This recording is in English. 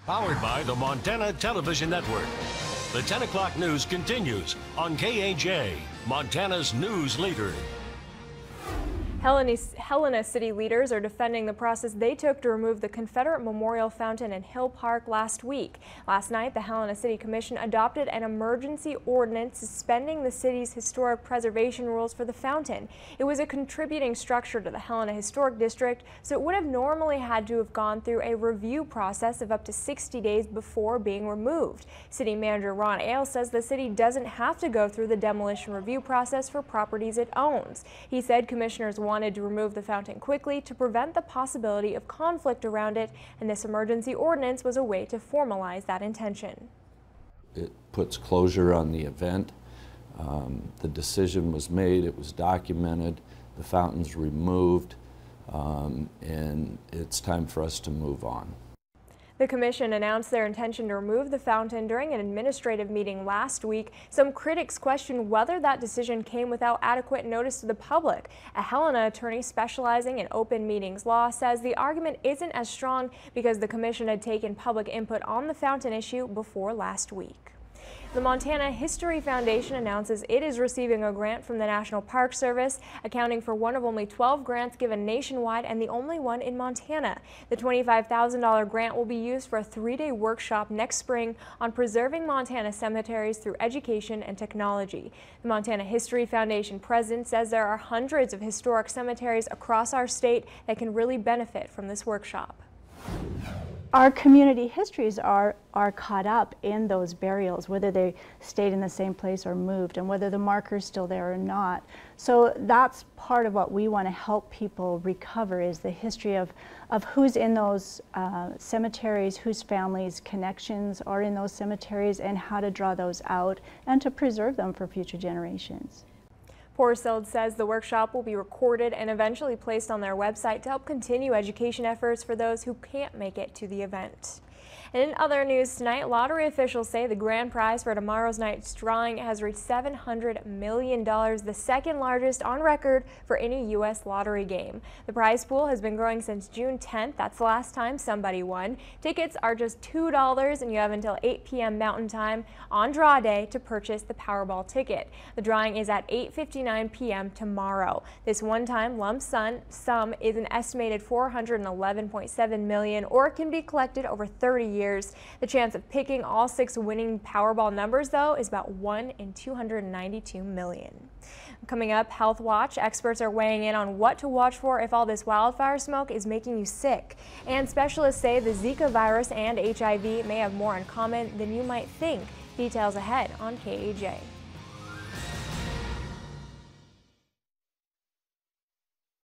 Powered by the Montana Television Network. The 10 o'clock news continues on KAJ, Montana's news leader. Helena city leaders are defending the process they took to remove the Confederate Memorial Fountain in Hill Park last week. Last night, the Helena City Commission adopted an emergency ordinance suspending the city's historic preservation rules for the fountain. It was a contributing structure to the Helena Historic District, so it would have normally had to have gone through a review process of up to 60 days before being removed. City Manager Ron Ailes says the city doesn't have to go through the demolition review process for properties it owns. He said commissioners wanted to remove the fountain quickly to prevent the possibility of conflict around it, and this emergency ordinance was a way to formalize that intention. It puts closure on the event. The decision was made, it was documented, the fountain's removed, and it's time for us to move on. The commission announced their intention to remove the fountain during an administrative meeting last week. Some critics questioned whether that decision came without adequate notice to the public. A Helena attorney specializing in open meetings law says the argument isn't as strong because the commission had taken public input on the fountain issue before last week. The Montana History Foundation announces it is receiving a grant from the National Park Service, accounting for one of only 12 grants given nationwide and the only one in Montana. The $25,000 grant will be used for a 3-day workshop next spring on preserving Montana cemeteries through education and technology. The Montana History Foundation president says there are hundreds of historic cemeteries across our state that can really benefit from this workshop. Our community histories are caught up in those burials, whether they stayed in the same place or moved, and whether the marker's still there or not. So that's part of what we want to help people recover, is the history of who's in those cemeteries, whose families' connections are in those cemeteries, and how to draw those out and to preserve them for future generations. Porceld says the workshop will be recorded and eventually placed on their website to help continue education efforts for those who can't make it to the event. And in other news tonight, lottery officials say the grand prize for tomorrow's night's drawing has reached $700 million, the second largest on record for any U.S. lottery game. The prize pool has been growing since June 10th. That's the last time somebody won. Tickets are just $2, and you have until 8 p.m. Mountain Time on draw day to purchase the Powerball ticket. The drawing is at 8:59 p.m. tomorrow. This one-time lump sum is an estimated $411.7 million, or it can be collected over 30 years. The chance of picking all 6 winning Powerball numbers, though, is about 1 in 292 million. Coming up, Health Watch. Experts are weighing in on what to watch for if all this wildfire smoke is making you sick. And specialists say the Zika virus and HIV may have more in common than you might think. Details ahead on KAJ.